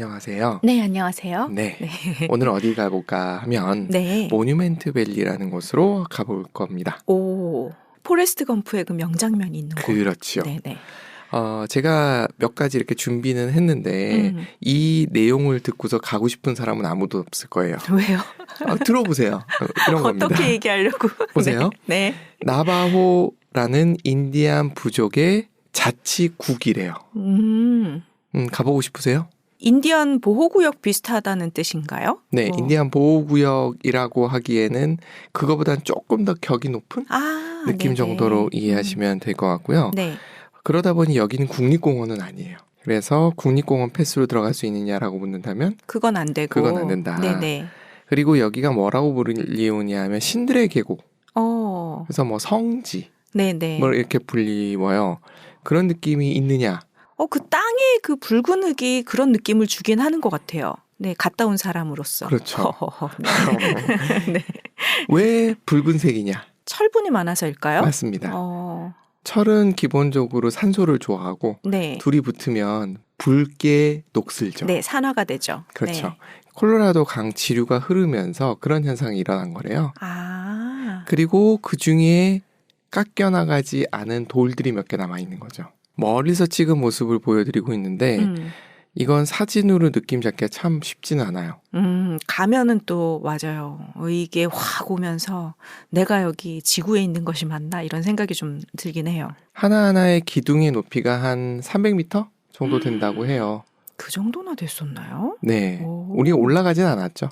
안녕하세요. 네, 안녕하세요. 네. 오늘 어디 가볼까 하면 네. 모뉴멘트 밸리라는 곳으로 가볼 겁니다. 오, 포레스트 검프의 그 명장면이 있는 곳. 그렇죠. 네네. 제가 몇 가지 이렇게 준비는 했는데 이 내용을 듣고서 가고 싶은 사람은 아무도 없을 거예요. 왜요? 들어보세요. 이런 겁니다. 어떻게 얘기하려고? 보세요. 네. 나바호라는 인디안 부족의 자치국이래요. 가보고 싶으세요? 인디언 보호구역 비슷하다는 뜻인가요? 네, 인디안 보호구역이라고 하기에는 그거보다는 조금 더 격이 높은 느낌 네네. 정도로 이해하시면 될 것 같고요. 네. 그러다 보니 여기는 국립공원은 아니에요. 그래서 국립공원 패스로 들어갈 수 있느냐라고 묻는다면 그건 안 되고. 그건 안 된다. 네네. 그리고 여기가 뭐라고 불리우냐면 신들의 계곡. 그래서 뭐 성지. 네네. 뭐 이렇게 불리워요. 그런 느낌이 있느냐. 그 땅에 그 붉은 흙이 그런 느낌을 주긴 하는 것 같아요. 네, 갔다 온 사람으로서. 그렇죠. 네. 네. 왜 붉은색이냐? 철분이 많아서일까요? 맞습니다. 철은 기본적으로 산소를 좋아하고 네. 둘이 붙으면 붉게 녹슬죠. 네, 산화가 되죠. 그렇죠. 네. 콜로라도 강 지류가 흐르면서 그런 현상이 일어난 거래요. 그리고 그 중에 깎여나가지 않은 돌들이 몇 개 남아있는 거죠. 멀리서 찍은 모습을 보여드리고 있는데 이건 사진으로 느낌 잡기가 참 쉽지는 않아요. 가면은 또 맞아요. 이게 확 오면서 내가 여기 지구에 있는 것이 맞나 이런 생각이 좀 들긴 해요. 하나하나의 기둥의 높이가 한 300m 정도 된다고 해요. 그 정도나 됐었나요? 네. 우리가 올라가진 않았죠.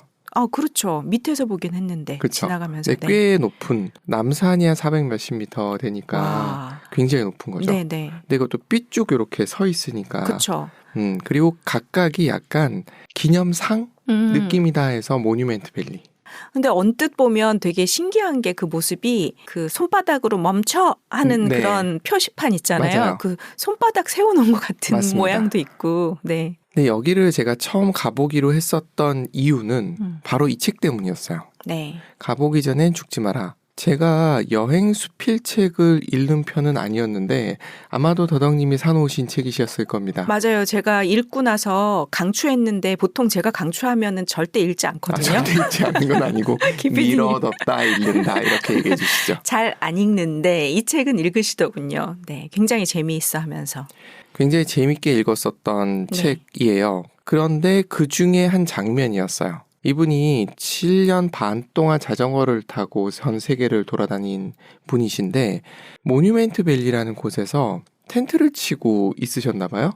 그렇죠. 밑에서 보긴 했는데 그렇죠. 지나가면서. 네, 꽤 높은 남산이 한 400 몇십 미터 되니까 와. 굉장히 높은 거죠. 네네. 근데 이것도 삐쭉 이렇게 서 있으니까. 그렇죠. 그리고 각각이 약간 기념상 느낌이다 해서 모뉴멘트 밸리. 근데 언뜻 보면 되게 신기한 게 그 모습이 그 손바닥으로 멈춰 하는 네. 그런 표시판 있잖아요. 맞아요. 그 손바닥 세워놓은 것 같은 맞습니다. 모양도 있고. 네. 근데 여기를 제가 처음 가보기로 했었던 이유는 바로 이 책 때문이었어요. 네. 가보기 전엔 죽지 마라. 제가 여행 수필책을 읽는 편은 아니었는데 아마도 더덕님이 사놓으신 책이셨을 겁니다. 맞아요. 제가 읽고 나서 강추했는데 보통 제가 강추하면은 절대 읽지 않거든요. 절대 읽지 않는 건 아니고 밀어뒀다 읽는다 이렇게 얘기해 주시죠. 잘 안 읽는데 이 책은 읽으시더군요. 네, 굉장히 재미있어 하면서. 굉장히 재밌게 읽었었던 책이에요. 그런데 그 중에 한 장면이었어요. 이분이 7년 반 동안 자전거를 타고 전 세계를 돌아다닌 분이신데 모뉴멘트 밸리라는 곳에서 텐트를 치고 있으셨나 봐요.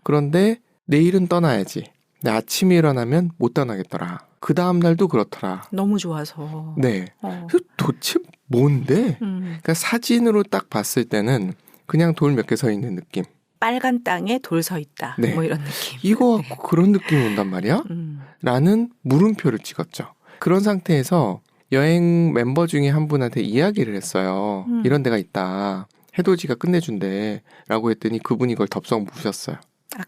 그런데 내일은 떠나야지. 근데 아침에 일어나면 못 떠나겠더라. 그 다음 날도 그렇더라. 너무 좋아서. 네. 그래서 도대체 뭔데? 그러니까 사진으로 딱 봤을 때는 그냥 돌 몇 개 서 있는 느낌. 빨간 땅에 돌 서 있다. 네. 뭐 이런 느낌. 이거 갖고 그런 느낌이 온단 말이야? 라는 물음표를 찍었죠. 그런 상태에서 여행 멤버 중에 한 분한테 이야기를 했어요. 이런 데가 있다. 해돋이가 끝내준대. 라고 했더니 그분이 이걸 덥석 묻으셨어요.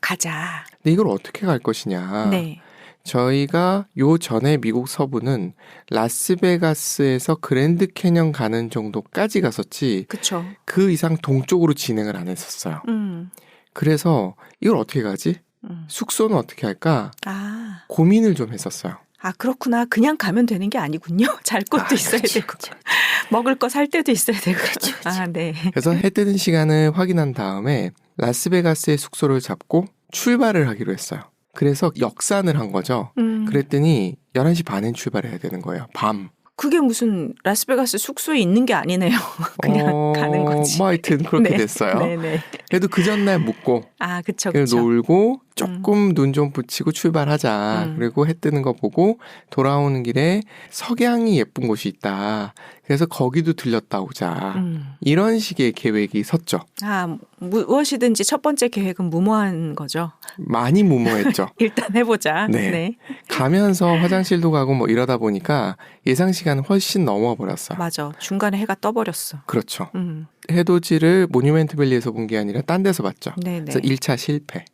가자. 근데 이걸 어떻게 갈 것이냐. 네. 저희가 요 전에 미국 서부는 라스베가스에서 그랜드 캐년 가는 정도까지 갔었지. 그쵸. 그 이상 동쪽으로 진행을 안 했었어요. 그래서 이걸 어떻게 가지? 숙소는 어떻게 할까? 고민을 좀 했었어요. 그렇구나. 그냥 가면 되는 게 아니군요. 잘 곳도 있어야 되고. 먹을 거 살 때도 있어야 되고. 네. 그래서 해 뜨는 시간을 확인한 다음에 라스베가스의 숙소를 잡고 출발을 하기로 했어요. 그래서 역산을 한 거죠. 그랬더니 11시 반엔 출발해야 되는 거예요. 밤. 그게 무슨 라스베가스 숙소에 있는 게 아니네요. 그냥 가는 거지. 뭐 하여튼 그렇게 네. 됐어요. 네네. 그래도 그 전날 묵고 그쵸. 놀고 조금 눈 좀 붙이고 출발하자. 그리고 해 뜨는 거 보고 돌아오는 길에 석양이 예쁜 곳이 있다. 그래서 거기도 들렸다 오자. 이런 식의 계획이 섰죠. 무엇이든지 첫 번째 계획은 무모한 거죠. 많이 무모했죠. 일단 해보자. 네. 가면서 화장실도 가고 뭐 이러다 보니까 예상 시간은 훨씬 넘어버렸어요. 맞아. 중간에 해가 떠버렸어. 그렇죠. 해돋이를 모뉴멘트 밸리에서 본 게 아니라 딴 데서 봤죠. 네네. 그래서 1차 실패.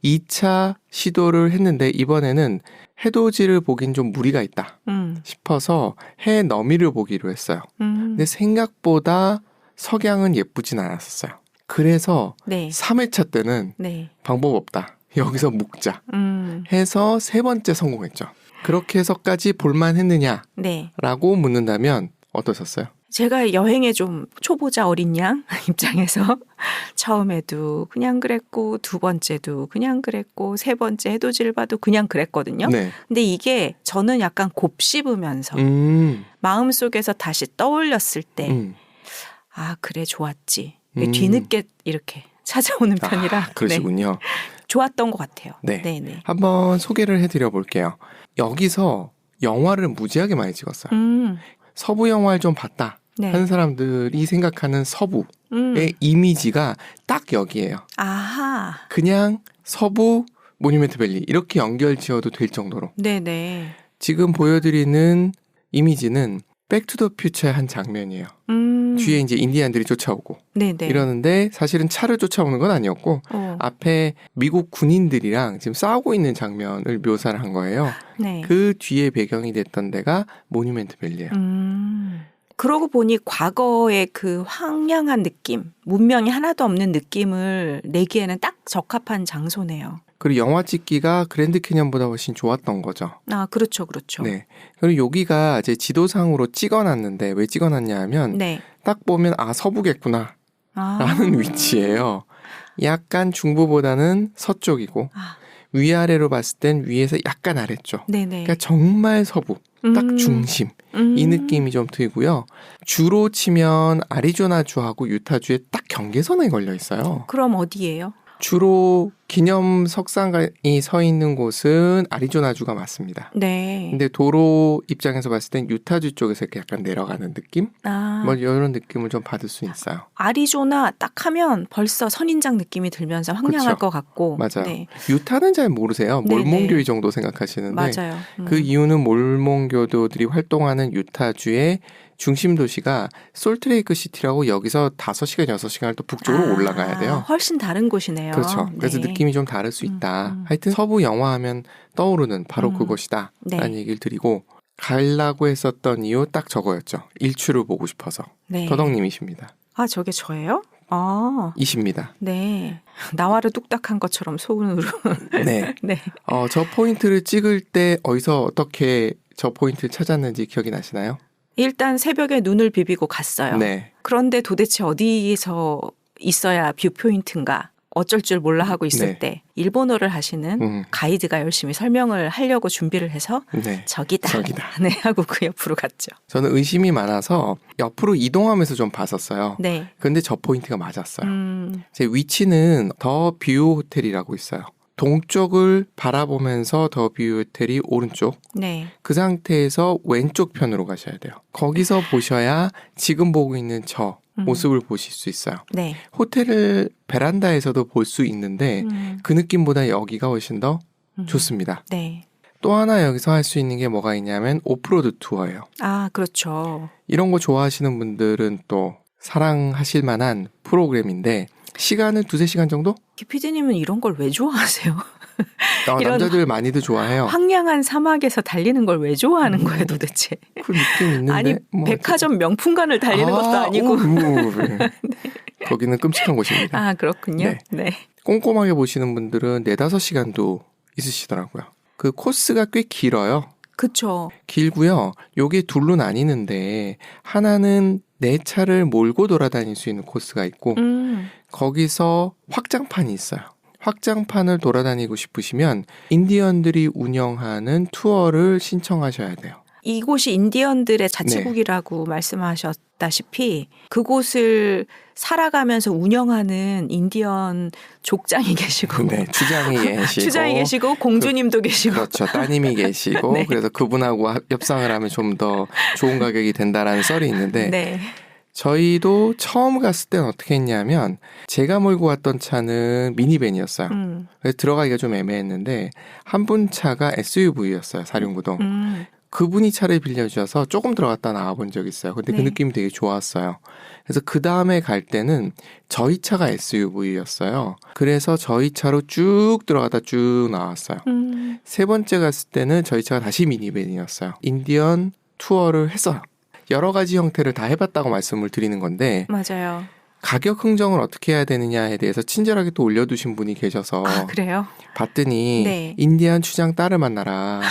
2차 시도를 했는데 이번에는 해돋이를 보긴 좀 무리가 있다 싶어서 해 너미를 보기로 했어요. 근데 생각보다 석양은 예쁘진 않았었어요. 그래서 3회차 때는 방법 없다. 여기서 묵자 해서 세 번째 성공했죠. 그렇게 해서까지 볼만했느냐라고 네. 묻는다면 어떠셨어요? 제가 여행에 좀 초보자 어린 양 입장에서 처음에도 그냥 그랬고 두 번째도 그냥 그랬고 세 번째 해돋이를 봐도 그냥 그랬거든요. 네. 근데 이게 저는 약간 곱씹으면서 마음속에서 다시 떠올렸을 때 아, 그래 좋았지. 뒤늦게 이렇게 찾아오는 편이라 그러시군요. 네. 좋았던 것 같아요. 네. 네네. 한번 소개를 해드려 볼게요. 여기서 영화를 무지하게 많이 찍었어요. 서부 영화를 좀 봤다 네. 하는 사람들이 생각하는 서부의 이미지가 딱 여기예요. 아하. 그냥 서부 모뉴멘트 밸리 이렇게 연결 지어도 될 정도로. 네네. 지금 보여드리는 이미지는 백투더 퓨처의 한 장면이에요. 뒤에 이제 인디안들이 쫓아오고 네네. 이러는데 사실은 차를 쫓아오는 건 아니었고 앞에 미국 군인들이랑 지금 싸우고 있는 장면을 묘사를 한 거예요. 네. 그 뒤에 배경이 됐던 데가 모뉴멘트 밸리예요. 그러고 보니 과거의 그 황량한 느낌, 문명이 하나도 없는 느낌을 내기에는 딱 적합한 장소네요. 그리고 영화 찍기가 그랜드 캐년보다 훨씬 좋았던 거죠. 아, 그렇죠, 그렇죠. 네. 그리고 여기가 이제 지도상으로 찍어놨는데 왜 찍어놨냐 하면 네. 딱 보면 아 서부겠구나 라는 위치예요. 약간 중부보다는 서쪽이고 위아래로 봤을 땐 위에서 약간 아래쪽. 네네. 그러니까 정말 서부, 딱 중심 이 느낌이 좀 들고요. 주로 치면 아리조나주하고 유타주의 딱 경계선에 걸려 있어요. 그럼 어디예요? 주로 기념 석상이 서 있는 곳은 아리조나주가 맞습니다. 네. 근데 도로 입장에서 봤을 땐 유타주 쪽에서 이렇게 약간 내려가는 느낌? 아, 뭐 이런 느낌을 좀 받을 수 있어요. 아리조나 딱 하면 벌써 선인장 느낌이 들면서 황량할 그쵸. 것 같고. 맞아요. 네. 유타는 잘 모르세요. 네네. 몰몬교이 정도 생각하시는데 맞아요. 그 이유는 몰몬교도들이 활동하는 유타주의 중심 도시가 솔트레이크 시티라고 여기서 5시간, 6시간을 또 북쪽으로 올라가야 돼요. 훨씬 다른 곳이네요. 그렇죠. 그래서 네. 느낌이 좀 다를 수 있다. 하여튼 서부 영화 하면 떠오르는 바로 그곳이다 라는 네. 얘기를 드리고 가려고 했었던 이유 딱 저거였죠. 일출을 보고 싶어서. 네. 더덕님이십니다. 아, 저게 저예요? 아, 이십니다. 네. 나와를 뚝딱한 것처럼 손으로. 네. 네. 저 포인트를 찍을 때 어디서 어떻게 저 포인트를 찾았는지 기억이 나시나요? 일단 새벽에 눈을 비비고 갔어요. 네. 그런데 도대체 어디서 있어야 뷰 포인트인가 어쩔 줄 몰라 하고 있을 네. 때 일본어를 하시는 가이드가 열심히 설명을 하려고 준비를 해서 네. 저기다. 저기다. 네, 하고 그 옆으로 갔죠. 저는 의심이 많아서 옆으로 이동하면서 좀 봤었어요. 네. 근데 저 포인트가 맞았어요. 제 위치는 더 뷰 호텔이라고 있어요. 동쪽을 바라보면서 더 뷰 호텔이 오른쪽. 네. 그 상태에서 왼쪽 편으로 가셔야 돼요. 거기서 보셔야 지금 보고 있는 저 모습을 보실 수 있어요. 네. 호텔을 베란다에서도 볼 수 있는데 그 느낌보다 여기가 훨씬 더 좋습니다. 네. 또 하나 여기서 할 수 있는 게 뭐가 있냐면 오프로드 투어예요. 아, 그렇죠. 이런 거 좋아하시는 분들은 또 사랑하실 만한 프로그램인데 시간은 2-3시간 정도? PD님은 이런 걸 왜 좋아하세요? 이런 남자들 많이들 좋아해요. 황량한 사마귀에서 달리는 걸 왜 좋아하는 거예요, 도대체? 그 느낌 있는데. 아니, 뭐 백화점 명품관을 달리는 것도 아니고. 네. 거기는 끔찍한 곳입니다. 아, 그렇군요. 네. 네. 꼼꼼하게 보시는 분들은 4-5시간도 있으시더라고요. 그 코스가 꽤 길어요. 그쵸. 길고요. 요게 둘로 나뉘는데 하나는 내 차를 몰고 돌아다닐 수 있는 코스가 있고 거기서 확장판이 있어요. 확장판을 돌아다니고 싶으시면 인디언들이 운영하는 투어를 신청하셔야 돼요. 이곳이 인디언들의 자치국이라고 말씀하셨다시피 그곳을 살아가면서 운영하는 인디언 족장이 계시고 네, 추장이 계시고 공주님도 계시고 그렇죠. 따님이 계시고 네. 그래서 그분하고 협상을 하면 좀 더 좋은 가격이 된다라는 썰이 있는데 네. 저희도 처음 갔을 땐 어떻게 했냐면 제가 몰고 왔던 차는 미니밴이었어요. 그래서 들어가기가 좀 애매했는데 한 분 차가 SUV였어요. 4륜구동. 그분이 차를 빌려주셔서 조금 들어갔다 나와본 적이 있어요. 근데 네. 그 느낌이 되게 좋았어요. 그래서 그 다음에 갈 때는 저희 차가 SUV였어요. 그래서 저희 차로 쭉 들어가다 쭉 나왔어요. 세 번째 갔을 때는 저희 차가 다시 미니밴이었어요. 인디언 투어를 했어요. 여러 가지 형태를 다 해봤다고 말씀을 드리는 건데 맞아요. 가격 흥정을 어떻게 해야 되느냐에 대해서 친절하게 또 올려두신 분이 계셔서 아, 그래요? 봤더니 네. 인디안 추장 딸을 만나라.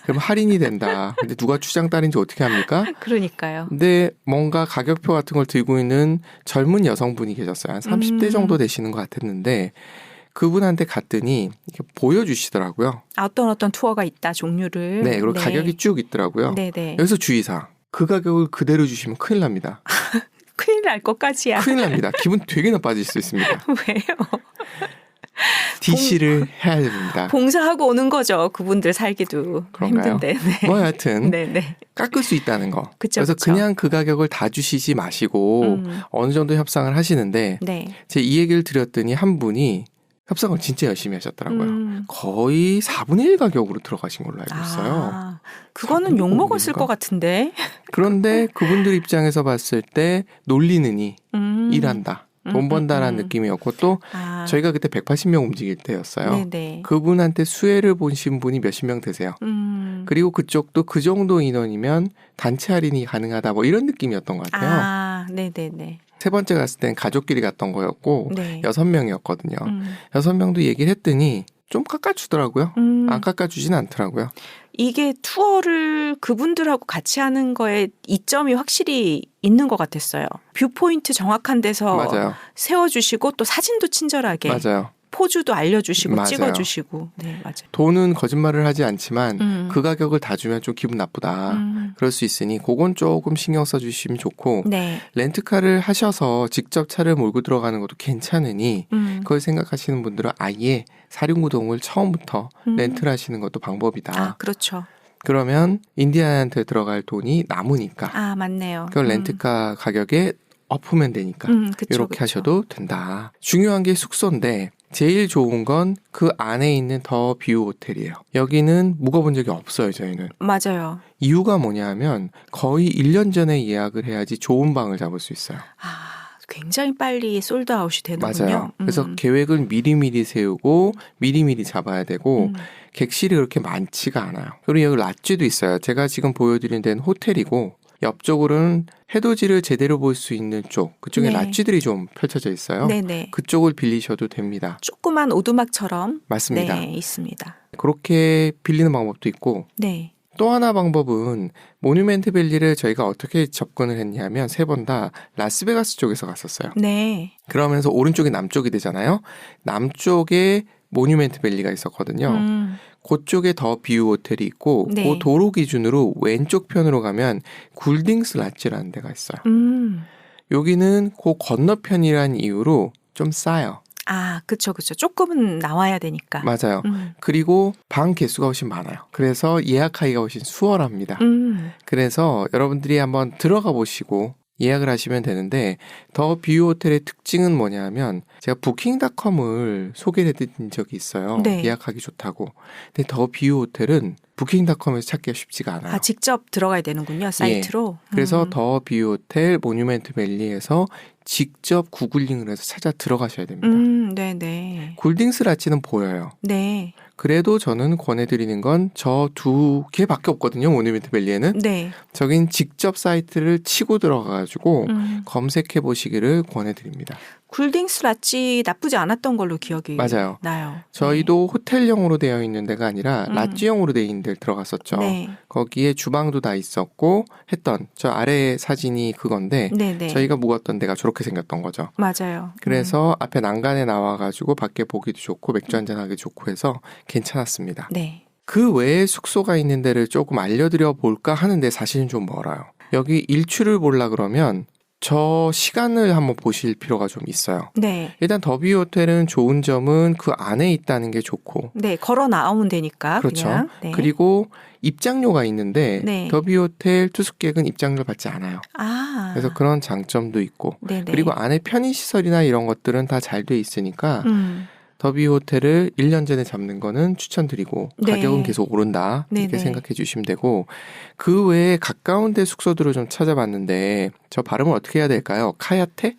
그럼 할인이 된다. 근데 누가 추장 딸인지 어떻게 합니까? 그러니까요. 근데 뭔가 가격표 같은 걸 들고 있는 젊은 여성분이 계셨어요. 한 30대 정도 되시는 것 같았는데 그분한테 갔더니 이렇게 보여주시더라고요. 어떤 투어가 있다, 종류를. 네, 그리고 가격이 쭉 있더라고요. 네네. 여기서 주의사항. 그 가격을 그대로 주시면 큰일 납니다. 큰일 날 것까지야. 큰일 납니다. 기분 되게 나빠질 수 있습니다. 왜요? DC를 해야 됩니다. 봉사하고 오는 거죠. 그분들 살기도 그런가요? 힘든데. 네. 뭐 여하튼 네네. 깎을 수 있다는 거. 그쵸, 그래서 그쵸. 그냥 그 가격을 다 주시지 마시고 어느 정도 협상을 하시는데 네. 제가 이 얘기를 드렸더니 한 분이 협상을 진짜 열심히 하셨더라고요. 거의 4분의 1 가격으로 들어가신 걸로 알고 있어요. 아, 그거는 욕 먹었을 것 같은데. 그런데 그분들 입장에서 봤을 때 놀리느니 일한다. 돈 번다라는 느낌이었고 또 저희가 그때 180명 움직일 때였어요. 네네. 그분한테 수혜를 보신 분이 몇십 명 되세요. 그리고 그쪽도 그 정도 인원이면 단체 할인이 가능하다 뭐 이런 느낌이었던 것 같아요. 아, 네네네. 세 번째 갔을 땐 가족끼리 갔던 거였고 네. 6명이었거든요. 6명도 얘기를 했더니 좀 깎아주더라고요. 안 깎아주진 않더라고요. 이게 투어를 그분들하고 같이 하는 거에 이점이 확실히 있는 것 같았어요. 뷰포인트 정확한 데서 맞아요. 세워주시고 또 사진도 친절하게 맞아요. 포즈도 알려주시고 맞아요. 찍어주시고. 네, 맞아요. 돈은 거짓말을 하지 않지만 그 가격을 다 주면 좀 기분 나쁘다. 그럴 수 있으니 그건 조금 신경 써주시면 좋고 네. 렌트카를 하셔서 직접 차를 몰고 들어가는 것도 괜찮으니 그걸 생각하시는 분들은 아예 사륜구동을 처음부터 렌트를 하시는 것도 방법이다. 아, 그렇죠. 그러면 인디안한테 들어갈 돈이 남으니까 아, 맞네요. 그걸 렌트카 가격에 엎으면 되니까 그쵸, 이렇게 그쵸. 하셔도 된다. 중요한 게 숙소인데 제일 좋은 건 그 안에 있는 더 뷰 호텔이에요. 여기는 묵어본 적이 없어요, 저희는. 맞아요. 이유가 뭐냐 하면 거의 1년 전에 예약을 해야지 좋은 방을 잡을 수 있어요. 아, 굉장히 빨리 솔드아웃이 되는군요. 맞아요. 그래서 계획을 미리미리 세우고 미리미리 잡아야 되고 객실이 그렇게 많지가 않아요. 그리고 여기 랏쥐도 있어요. 제가 지금 보여드린 데는 호텔이고 옆쪽으로는 해돋이를 제대로 볼 수 있는 쪽, 그쪽에 네. 랏쥐들이 좀 펼쳐져 있어요. 네네. 그쪽을 빌리셔도 됩니다. 조그만 오두막처럼 맞습니다. 네, 있습니다. 그렇게 빌리는 방법도 있고 네. 또 하나 방법은 모뉴멘트 밸리를 저희가 어떻게 접근을 했냐면 3번 다 라스베가스 쪽에서 갔었어요. 네. 그러면서 오른쪽이 남쪽이 되잖아요. 남쪽에 모뉴멘트 밸리가 있었거든요. 그쪽에 더 뷰 호텔이 있고 네. 그 도로 기준으로 왼쪽 편으로 가면 굴딩스 랏지라는 데가 있어요. 여기는 그 건너편이라는 이유로 좀 싸요. 아, 그쵸. 조금은 나와야 되니까. 맞아요. 그리고 방 개수가 훨씬 많아요. 그래서 예약하기가 훨씬 수월합니다. 그래서 여러분들이 한번 들어가 보시고 예약을 하시면 되는데 더 뷰 호텔의 특징은 뭐냐면 제가 부킹닷컴을 소개를 해드린 적이 있어요. 네. 예약하기 좋다고. 근데 더 뷰 호텔은 부킹닷컴에서 찾기가 쉽지가 않아요. 아, 직접 들어가야 되는군요. 사이트로. 그래서 더 뷰 호텔 모뉴멘트 밸리에서 직접 구글링을 해서 찾아 들어가셔야 됩니다. 네네. 굴딩스 랏지는 보여요. 네. 그래도 저는 권해드리는 건 저 2개밖에 없거든요. 모뉴멘트 밸리에는. 네. 저긴 직접 사이트를 치고 들어가가지고 검색해 보시기를 권해드립니다. 굴딩스 랏지 나쁘지 않았던 걸로 기억이 맞아요. 나요. 저희도 호텔형으로 되어 있는 데가 아니라 랏지형으로 되어 있는 데를 들어갔었죠. 네. 거기에 주방도 다 있었고 했던 저 아래 사진이 그건데 네네. 저희가 묵었던 데가 저렇게 생겼던 거죠. 맞아요. 그래서 앞에 난간에 나와가지고 밖에 보기도 좋고 맥주 한잔하기 좋고 해서 괜찮았습니다. 네. 그 외에 숙소가 있는 데를 조금 알려드려 볼까 하는데 사실은 좀 멀어요. 여기 일출을 보려 그러면 저 시간을 한번 보실 필요가 좀 있어요. 네. 일단 더뷰 호텔은 좋은 점은 그 안에 있다는 게 좋고 네. 걸어 나오면 되니까. 그렇죠. 그냥. 네. 그리고 입장료가 있는데 네. 더뷰 호텔 투숙객은 입장료를 받지 않아요. 아. 그래서 그런 장점도 있고 네네. 그리고 안에 편의시설이나 이런 것들은 다 잘 돼 있으니까 더뷰 호텔을 1년 전에 잡는 거는 추천드리고 네. 가격은 계속 오른다 이렇게 네네. 생각해 주시면 되고 그 외에 가까운 데 숙소들을 좀 찾아봤는데 저 발음을 어떻게 해야 될까요? 카야테?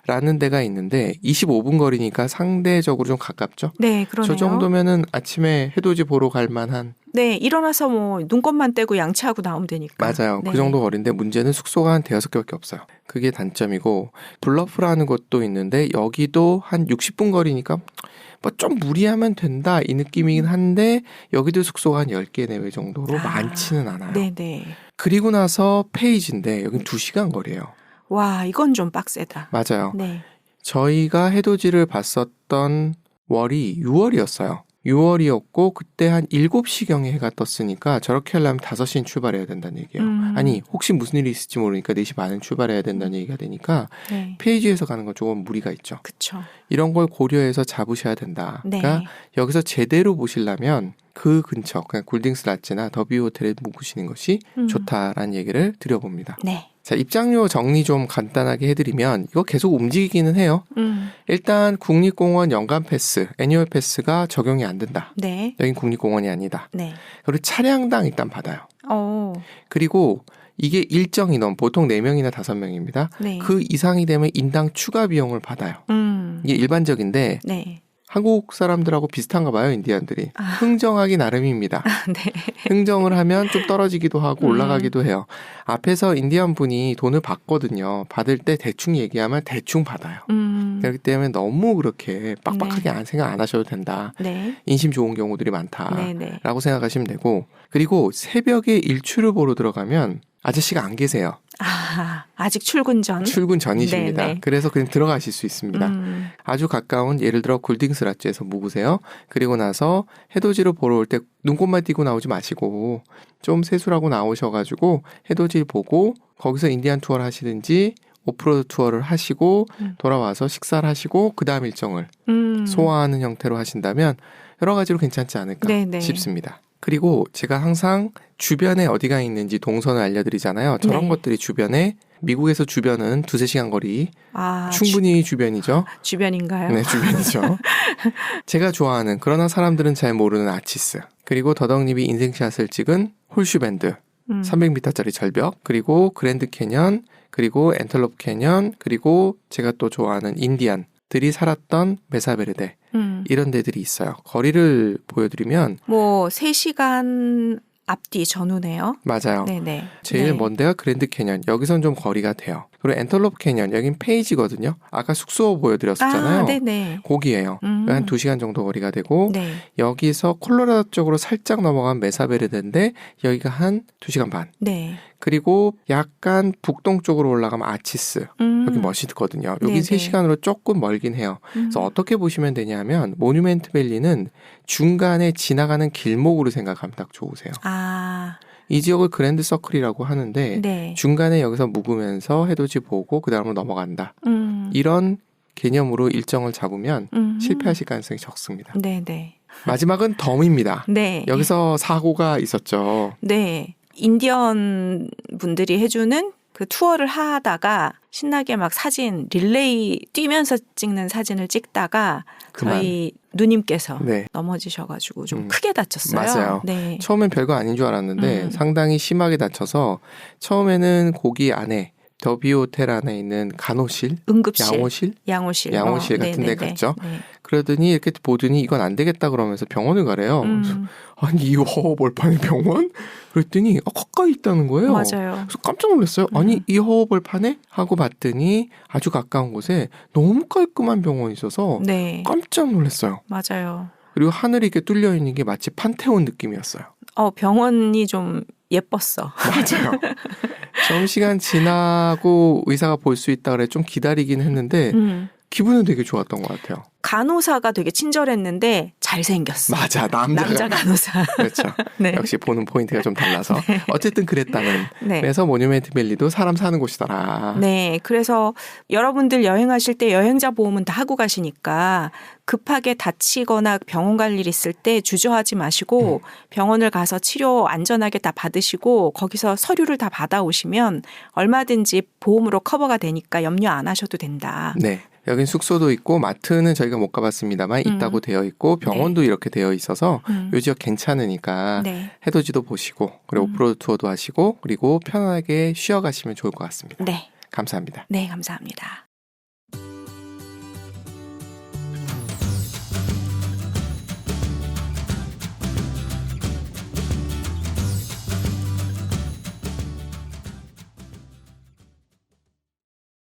라는 데가 있는데 25분 거리니까 상대적으로 좀 가깝죠? 네, 그러네요. 저 정도면은 아침에 해돋이 보러 갈 만한 네, 일어나서 뭐 눈곱만 떼고 양치하고 나오면 되니까. 맞아요. 네. 그 정도 거리인데 문제는 숙소가 한 5개밖에 없어요. 그게 단점이고 블러프라는 곳도 있는데 여기도 한 60분 거리니까 뭐 좀 무리하면 된다 이 느낌이긴 한데 여기도 숙소가 한 10개 내외 정도로 많지는 않아요. 네네. 그리고 나서 페이지인데 여긴 2시간 거리예요. 와, 이건 좀 빡세다. 맞아요. 네. 저희가 해돋이를 봤었던 월이 6월이었어요. 6월이었고 그때 한 7시경에 해가 떴으니까 저렇게 하려면 5시엔 출발해야 된다는 얘기예요. 아니 혹시 무슨 일이 있을지 모르니까 4시 반에 출발해야 된다는 얘기가 되니까 네. 페이지에서 가는 건 조금 무리가 있죠. 그쵸. 이런 걸 고려해서 잡으셔야 된다. 네. 그러니까 여기서 제대로 보시려면 그 근처 그냥 골딩스 라츠나 더비 호텔에 묵으시는 것이 좋다라는 얘기를 드려봅니다. 네. 자, 입장료 정리 좀 간단하게 해드리면 이거 계속 움직이기는 해요. 일단 국립공원 연간 패스, 애니얼 패스가 적용이 안 된다. 네. 여긴 국립공원이 아니다. 네. 그리고 차량당 일단 받아요. 오. 그리고 이게 일정 인원, 보통 4명이나 5명입니다. 네. 그 이상이 되면 인당 추가 비용을 받아요. 이게 일반적인데 네. 한국 사람들하고 비슷한가 봐요, 인디안들이. 흥정하기 나름입니다. 네. 흥정을 하면 좀 떨어지기도 하고 올라가기도 해요. 앞에서 인디안 분이 돈을 받거든요. 받을 때 대충 얘기하면 대충 받아요. 그렇기 때문에 너무 그렇게 빡빡하게 네. 생각 안 하셔도 된다. 네. 인심 좋은 경우들이 많다라고 네. 네. 생각하시면 되고, 그리고 새벽에 일출을 보러 들어가면 아저씨가 안 계세요. 아직 출근 전? 출근 전이십니다. 네네. 그래서 그냥 들어가실 수 있습니다. 아주 가까운 예를 들어 골딩스 라츠에서 묵으세요. 그리고 나서 해돋이를 보러 올 때 눈곱만 띄고 나오지 마시고 좀 세수하고 나오셔가지고 해돋이 보고 거기서 인디안 투어를 하시든지 오프로드 투어를 하시고 돌아와서 식사를 하시고 그 다음 일정을 소화하는 형태로 하신다면 여러 가지로 괜찮지 않을까 네네. 싶습니다. 그리고 제가 항상 주변에 어디가 있는지 동선을 알려드리잖아요. 저런 네. 것들이 주변에 미국에서 주변은 2-3시간 거리 아, 충분히 주변이죠. 주변인가요? 네, 주변이죠. 제가 좋아하는 그러나 사람들은 잘 모르는 아치스 그리고 더덕님이 인생샷을 찍은 홀슈밴드 300m짜리 절벽 그리고 그랜드 캐년 그리고 엔텔롭 캐년 그리고 제가 또 좋아하는 인디안들이 살았던 메사베르데 이런 데들이 있어요. 거리를 보여드리면 뭐 3시간 앞뒤 전후네요. 맞아요. 네네. 제일 네. 먼 데가 그랜드 캐년. 여기선 좀 거리가 돼요. 그리고 엔텔롭 캐년. 여긴 페이지거든요. 아까 숙소 보여드렸었잖아요. 아, 네네. 거기예요. 한 2시간 정도 거리가 되고 네. 여기서 콜로라도 쪽으로 살짝 넘어간 메사베르데인데 여기가 한 2시간 반. 네. 그리고 약간 북동쪽으로 올라가면 아치스. 여기 멋있거든요. 여기 네네. 3시간으로 조금 멀긴 해요. 그래서 어떻게 보시면 되냐면 모뉴멘트 밸리는 중간에 지나가는 길목으로 생각하면 딱 좋으세요. 아, 이 지역을 그랜드 서클이라고 하는데 네. 중간에 여기서 묵으면서 해돋이 보고 그 다음으로 넘어간다. 이런 개념으로 일정을 잡으면 실패하실 가능성이 적습니다. 네네. 마지막은 덤입니다. 네. 여기서 사고가 있었죠. 네. 인디언 분들이 해주는 그 투어를 하다가 신나게 막 사진 릴레이 뛰면서 찍는 사진을 찍다가 그만. 저희 누님께서 네. 넘어지셔가지고 좀 크게 다쳤어요. 맞아요. 네. 처음엔 별거 아닌 줄 알았는데 상당히 심하게 다쳐서 처음에는 거기 안에 더비 호텔 안에 있는 간호실, 응급실, 양호실 양호실 같은 데 네네네. 갔죠. 네. 그러더니 이렇게 보더니 이건 안 되겠다 그러면서 병원을 가래요. 그래서 아니 이 허허벌판에 병원? 그랬더니 가까이 있다는 거예요. 맞아요. 그래서 깜짝 놀랐어요. 아니 이 허허벌판에? 하고 봤더니 아주 가까운 곳에 너무 깔끔한 병원이 있어서 네. 깜짝 놀랐어요. 맞아요. 그리고 하늘이 이렇게 뚫려 있는 게 마치 판테온 느낌이었어요. 병원이 좀 예뻤어. 맞아요. 점심시간 지나고 의사가 볼 수 있다 그래 좀 기다리긴 했는데 기분은 되게 좋았던 것 같아요. 간호사가 되게 친절했는데 잘생겼어. 맞아, 남자 간호사. 그렇죠. 네. 역시 보는 포인트가 좀 달라서 어쨌든 그랬다는. 네. 그래서 모뉴멘트 밸리도 사람 사는 곳이더라. 네. 그래서 여러분들 여행하실 때 여행자 보험은 다 하고 가시니까 급하게 다치거나 병원 갈 일 있을 때 주저하지 마시고 병원을 가서 치료 안전하게 다 받으시고 거기서 서류를 다 받아오시면 얼마든지 보험으로 커버가 되니까 염려 안 하셔도 된다. 네. 여긴 숙소도 있고 마트는 저희가 못 가봤습니다만 있다고 되어 있고 병원도 이렇게 되어 있어서 요 지역 괜찮으니까 네. 해돋이도 보시고 그리고 오프로드 투어도 하시고 그리고 편하게 쉬어가시면 좋을 것 같습니다. 네. 감사합니다. 네, 감사합니다.